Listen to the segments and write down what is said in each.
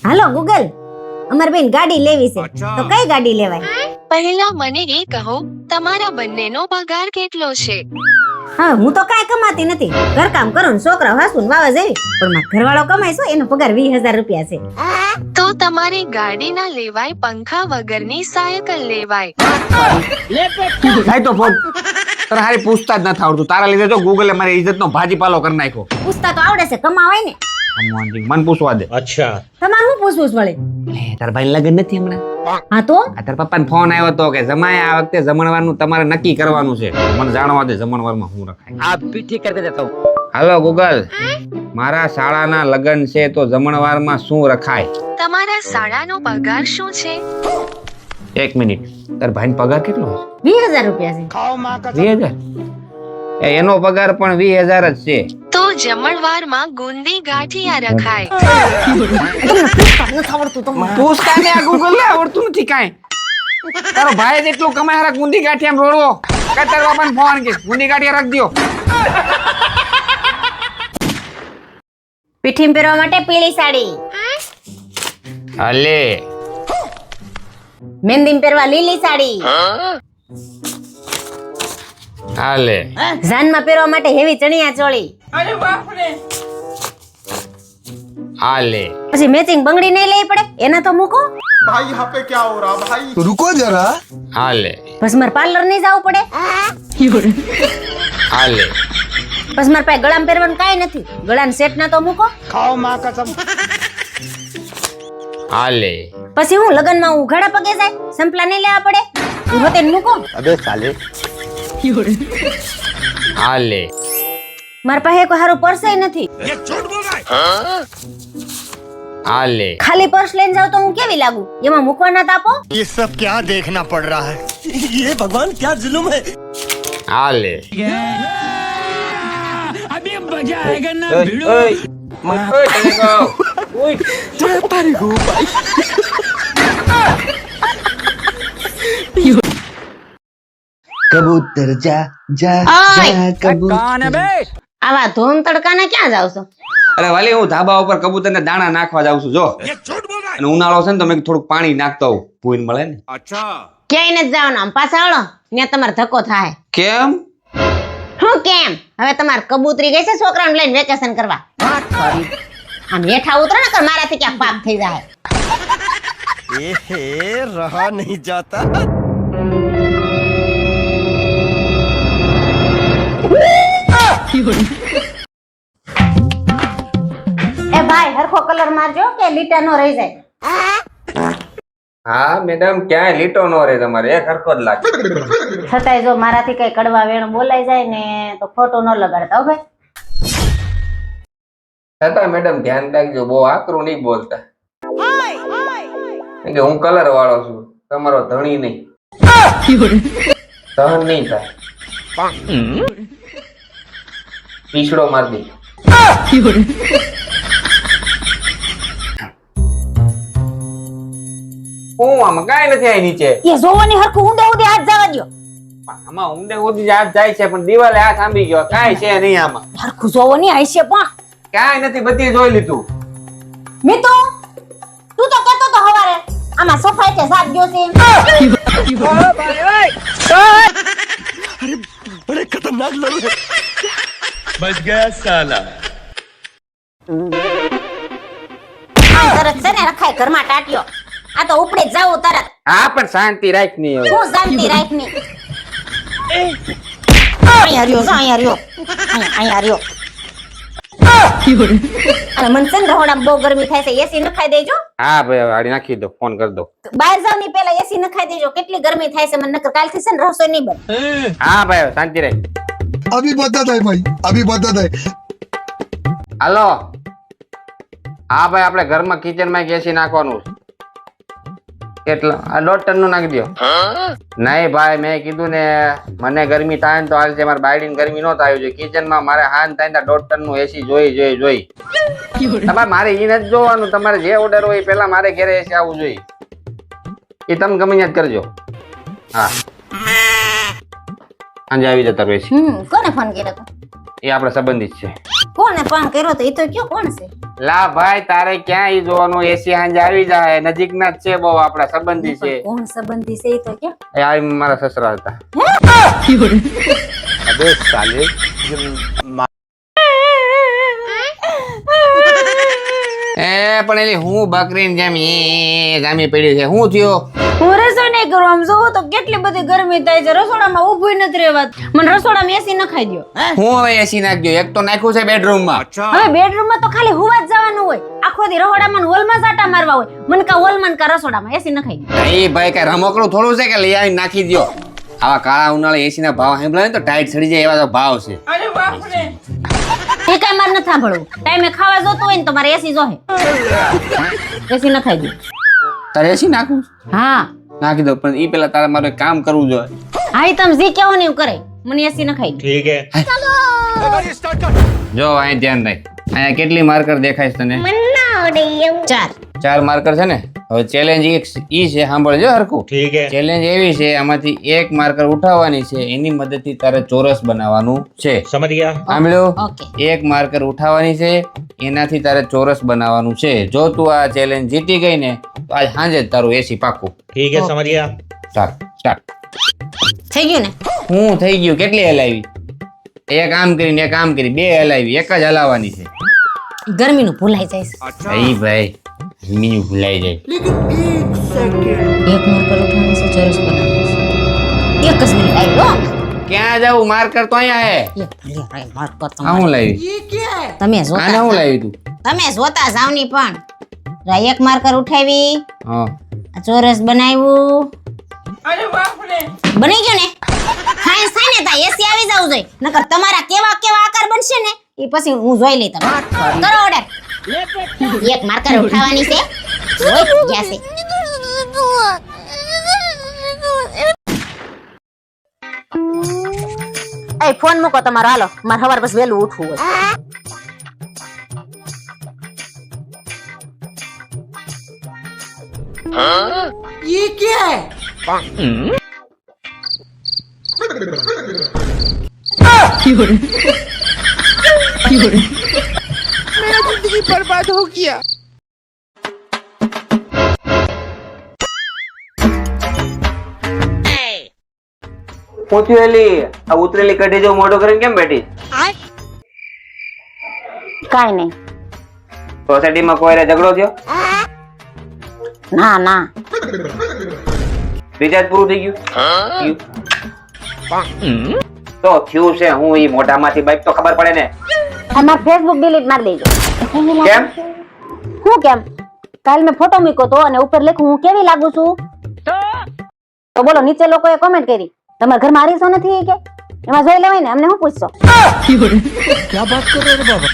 હાલો Google, અમાર બેન ગાડી લેવી છે, તો કઈ ગાડી લેવાય? પહેલા મને એ કહો, તમારા બંનેનો પગાર કેટલો છે? હા, હું તો કાંઈ કમાતી નથી, ઘરકામ કરું ને છોકરા હાસું વાવા જેવી, પણ મારો ઘરવાળો કમાય છે, એનો પગાર 20,000 રૂપિયા છે. તો તમારે ગાડી ના લેવાય, પંખા વગરની સાયકલ લેવાય. થાય તો ફોન તારે હારી પૂછતા જ નથી આવડતું. તારા લીધે તો ગૂગલે મારી ઇજ્જતનો ભાજીપાલો કરી નાખ્યો. પૂછતા તો આવડે છે, કમાવાય ને. મન પૂછવા દે. તમારે શું પૂછવું છે વળી? તારા ભાઈ લગ્ન નથી હમણાં? હા તો આ તારા પપ્પાને ફોન આવ્યો હતો કે જમાય આ વખતે જમણવારનું તમારે નક્કી કરવાનું છે. મને જાણવા દે જમણવારમાં શું રખાય. આપ પીઠી કરી દેતા. હાલો ગૂગલ, મારા શાળાના લગ્ન છે તો જમણવારમાં શું રખાય? તમારા શાળાનો પગાર શું છે? 1 મિનિટ, તાર ભાઈનો પગાર કેટલો છે? 20,000 રૂપિયા છે. 20,000? એનો પગાર પણ 20,000 જ છે. તો જમણવારમાં ગુંદી ગાંઠિયા રખાય. પૂછતા ને આ ગૂગલ ને આવડતું નથી કાંઈ. તારો ભાઈ જ એટલું કમાય હારા ગુંદી ગાંઠિયા રોડવો. કે તારા બાપાને ફોન કે ગુંદી ગાંઠિયા રાખ દ્યો. પીઠીમાં પહેરવા માટે પીળી સાડી, અલે મહેંદીમાં પહેરવા લીલી સાડી, હાલે જાનમાં પહેરવા માટે હેવી ચણિયા ચોળી, હાલે પછી મેચિંગ બંગડી નહીં લેવી પડે, એના તો મૂકો. भाई यहाँ पे क्या हो रहा भाई? रुको जरा। હાલે પછી મારે પાર્લર નહીં જવું પડે, હાલે પછી મારા પાસે ગળામાં પહેરવાનું કાંઈ નથી, ગળાના સેટ ના તો મૂકો. खाओ माँ कसम. હાલે પછી હું લગનમાં ઉઘાડા પગે જાય, સંપલા નહીં લેવા પડે, ઊભો થઈને મૂકો. अबे साले. હાલે મારા પાસે કોઈ સારું પર્સ નથી, હાલે ખાલી પર્સ લઈને જાવ તો હું કેવી લાગુ? એમાં મૂકવાના તો આપો. ये सब क्या देखना पड़ रहा है? ये भगवान क्या जुल्म है। હાલે कबूतर जा जा ओए! कबूतर। આવા ધોમ તડકાના ક્યાં જાવ છો? અરે વાલી, હું ધાબા ઉપર કબૂતરને દાણા નાખવા જાઉં છું જો. અને ઉનાળો છે ને તો મેં થોડુંક પાણી નાખતો આવું, ભૂઈને મળે ને. ક્યાંય નથી જવાનું, આમ પાછા આવડો ત્યાં તમારે ધક્કો થાય. કેમ? હું કેમ? હવે તમારે કબૂતરી ગઈ છે છોકરાને લઈને વેકેશન કરવા. આમ હેઠા ઉતરો ને કર, મારાથી ક્યાંક પાપ થઈ જાય. रहा नहीं जाता। એ ભાઈ હરખો કલર મારજો કે લીટા નો રહી જાય. હા મેડમ, ક્યાંય લીટો નો રે તમારે, એક હરખો જ લાગે. છતાંય જો મારાથી કઈ કડવા વેણ બોલાઈ જાય ને તો ખોટું ન લગાડતા હો ભાઈ. છતાં મેડમ ધ્યાન રાખજો, બહુ આકરું નહીં બોલતા. કેમ કે હું કલર વાળો છું, તમારો ધણી નહીં. સહન નહીં થાય. પીછડો માર દે. હું આમાં કાંઈ નથી આઈ નીચે. એ જોવાની હરખું ઊંડે ઊંડે હાથ જવા દ્યો. આમાં ઊંડે ઊંડી હાથ જાય છે પણ દિવાલે હાથ આંબી ગયો. કાંઈ છે નહીં આમાં, હરખું જોવાની આઈશે પણ. કાંઈ નથી, બધી જોઈ લીધું. મિતુ, તું તો કહેતો તો હવારે આમાં સફાઈ કે સાથ ગયો છે. बड़े खतरनाक लोग हैं। बच गया साला। આમ તરત છે ને રખાય ઘરમાં ટાટ્યો. આ તો ઉપડે જ જાવું તરત. હા પણ શાંતિ રાખ ની હવે. હું શાંતિ રાખની. અહીંયા રહ્યો, અહીંયા રહ્યો, અહીંયા રહ્યો. અને મન છે ને રહોડામાં બહુ ગરમી થાય છે, એસી નખાઈ દેજો. હા ભાઈ, હવે આડી નાખી દો, ફોન કરી દો. બહાર જાવ ની પહેલા એસી નખાઈ દેજો, કેટલી ગરમી થાય છે મને, નકર કાલથી છે ને રસોઈ નહીં બને. હા ભાઈ, શાંતિ રાખ. अभी बता दे भाई, अभी बता दे। હાલો. હા ભાઈ, આપણે ઘરમાં કિચનમાં એસી નાખવાનું છે. કેટલા? આ 1.5 ટન નું નાખી દો. નહીં ભાઈ, મેં કીધું ને મને ગરમી થાય ને તો હાલ છે, મારે બાયડીને ગરમી નો થાય જોઈએ. કિચનમાં મારે હાન થાય ને 1.5 ટન નું એસી જોઈ. તમારે મારે ઈ નથી જોવાનું, તમારે જે ઓર્ડર હોય પેલા મારે ઘરે એસી આવવું જોઈએ. એ તમે ગમે ત્યાં જ કરજો. હા, સાંજે આવી જતા રહેશે. કોને ફોન કર્યો તો? એ આપણા સંબંધિત છે. કોને પણ કર્યો તો એ તો કયો કોણ છે? લા ભાઈ તારે ક્યાં ઈ જોવાનું? એસી હાંજે આવી જાય, નજીકના જ છે, બહુ આપણા સંબંધી છે. કોણ સંબંધી છે એ તો કયો? એ આ મારા સસરા હતા. अबे साले એ પણ એલી હું બકરીને જેમ એ જામી પડી છે. શું થયો? હું રસોઈ નહીં કરું, આમ જોવો તો કેટલી બધી ગરમી થાય છે, રસોડામાં ઊભું નથી રહેવાતું. મને રસોડામાં એસી નખાઈ દ્યો. હું હવે એસી નાખજો. એક તો નાખ્યું છે બેડરૂમમાં. હવે બેડરૂમમાં તો ખાલી હુવા જ જવાનું હોય, આખો દી રહોડામાં ને હોલમાં સાટા મારવા હોય. મને કા હોલમાં કા રસોડામાં એસી નખાઈ દ્યો. એ ભાઈ કઈ રમકડું થોડું છે કે લઈ આવીને નાખી દ્યો. આવા કાળા ઉનાળે એસી ના ભાવ સાંભળે ને તો ટાઈટ ચડી જાય એવા તો ભાવ છે. એ કઈ મારે નથી સાંભળવું. ટાઈમે ખાવા જોતું હોય ને તો મારે એસી જોહે. એસી નખાઈ દ્યો. તારે એસી નાખું? હા નાખી દો, પણ ઈ પેલા તારે મારે કામ કરવું જોઈએ. હા ઈ તમે જી કેવો ને એવું કરે. મને એસી નખાઈ દ્યો. ठीक है गाड़ी स्टार्ट कर જો અહીં ધ્યાન રાખ. અહીંયા કેટલી માર્કર દેખાય છે તને? 4 માર્કર છે ને. હવે ચેલેન્જ ઈ છે, સાંભળજો હરખું. ठीक है ચેલેન્જ એવી છે, આમાંથી એક માર્કર ઉઠાવવાની છે, એની મદદથી તારે ચોરસ બનાવવાનું છે. समझ गया સાંભળ્યો? ઓકે. એક માર્કર ઉઠાવવાની છે, એનાથી તારે ચોરસ બનાવવાનું છે. જો તું આ ચેલેન્જ જીતી ગઈ ને તો આજ સાંજે જ તારું એસી પાકું. ठीक है समझ गया સ્ટાર્ટ. થઈ ગયું ને? હું થઈ ગયું. કેટલી હલાવી? એક આમ કરીને એક આમ કરી, બે હલાવી. એક જ હલાવવાની છે. ગરમીનું ભૂલાઈ જાય છે. એ ભાઈ મીનું ભૂલાઈ જાય. એક માર્કર ઉઠાવવાનું છે, ચોરસ બનાવવાનું છે. એક જ મિનિટ આવી હો. ક્યાં જાવું? માર્કર તો અહીંયા હે. એક ભલે ભાઈ માર્કર આ તમારે. હું લાવી? તમે આને જોતા હું લાવી તું? તમે જોતા જાવ ની પણ. રા એક માર્કર ઉઠાવી, હા આ ચોરસ બનાવ્યું. બની ગયું ને? ખાઈ થાય ને તા એસી આવી જાવ જોઈએ. નકર તમારા કેવા કેવા આકાર બનશે ને એ પછી હું જોઈ લઈ. તમે કરો ઓર્ડર. એક માર્કર ઉઠાવવાની છે. જોઈ ગયા છે. એ ફોન મૂકો તમારો, હાલો મારે સવાર બસ વહેલું ઉઠવું હોય. પૂછ્યું એલી આ ઉતરેલી કઢી જો મોઢું કરીને કેમ બેઠી? કાઈ નહીં. સોસાયટીમાં કોઈને ઝઘડો થયો? ના ના. રિચાર્જ પૂરું થઈ ગયું? તો થયું છે હું ઈ મોઢામાંથી બાઈક તો ખબર પડે ને. અમાર ફેસબુક ડિલીટ મારી દેજો. કેમ? હું કેમ? કાલ મેં ફોટો મૂક્યો તો અને ઉપર લખ્યું હું કેવી લાગુ છું. તો બોલો નીચે લોકોએ કોમેન્ટ કરી તમારા ઘરમાં આરીસો નથી કે એમાં જોઈ લેવાય ને, અમને શું પૂછશો? क्या बात कर रहे हो बाबा?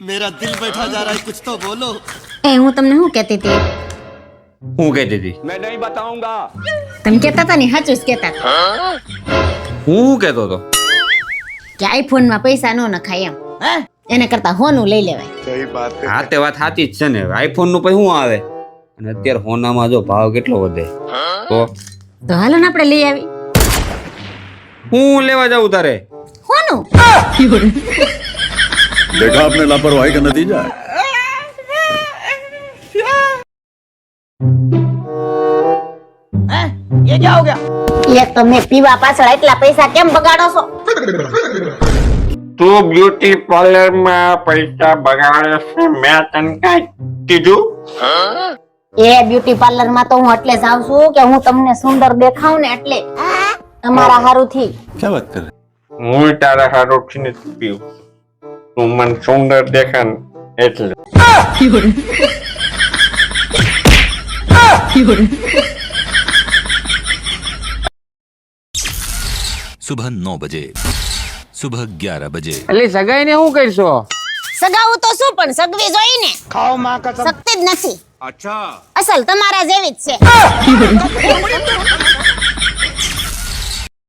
मेरा दिल बैठा जा रहा है, कुछ तो बोलो. એ હું તમને શું કહેતી હતી? હું કહેતી હતી? मैं नहीं बताऊंगा. તમે કહેતા હતા ને સાચું જ કહેતા હતા હું કહેતો હતો કે આઈફોન માં પૈસા નો નખાય એમ. એને કરતા હોનું લઈ લેવાય. सही बात है. હા તે વાત સાચી જ છે ને. આઈફોન નું પછી શું આવે? અને અત્યારે હોનામાં જો ભાવ કેટલો વધે તો હાલો ને આપણે લઈ આવી. હું લેવા જાઉં તારે? હોનું देखा आपने लापरवाही का नतीजा है. એક તો મેં પીવા પાછળ એટલા પૈસા કેમ બગાડો છો? તું બ્યુટી પાર્લર માં પૈસા બગાડે છે, મેં તને કઈ કીધું? એ બ્યુટી પાર્લર માં તો હું એટલે જાઉં છું કે હું તમને સુંદર દેખાઉં ને એટલે તમારા હારુંથી. क्या बात कर रहे હું તારા હારું થી નથી પીવું. તું મને સુંદર દેખાય ને એટલે. सुबह 9 बजे, सुबह 11 बजे. એટલે સગાઈ ને શું કરશો? સગાવું તો શું પણ સગવી જોઈ ને. खाओ माँ कसम. સગતી જ નથી. अच्छा. અસલ તમારા જેવી જ છે.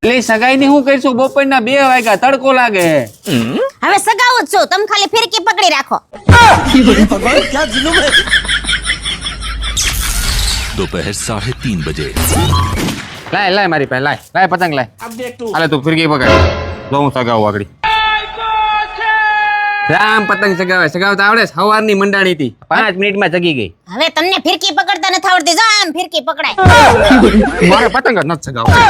એટલે સગાઈ ને શું કરશો? બપોરના 2 વાગ્યા, તડકો લાગે. હવે સગાવું જ છું, તમે ખાલી ફિરકી પકડી રાખો. भगवान क्या जुलूम है. दोपहर 3:30 बजे. લાય મારી પાસે લાય પતંગ લાય. હાલે તું ફિરકી પકડ. જો હું સગાવું આગળ. રામ પતંગ સગાવતા આવડે છે? સવારની મંડાણી હતી 5 મિનિટમાં ચગી ગઈ. હવે તમને ફિરકી પકડતા નથી આવડતી, જો આમ ફિરકી પકડાય. મારે પતંગ જ નથી સગાવતા.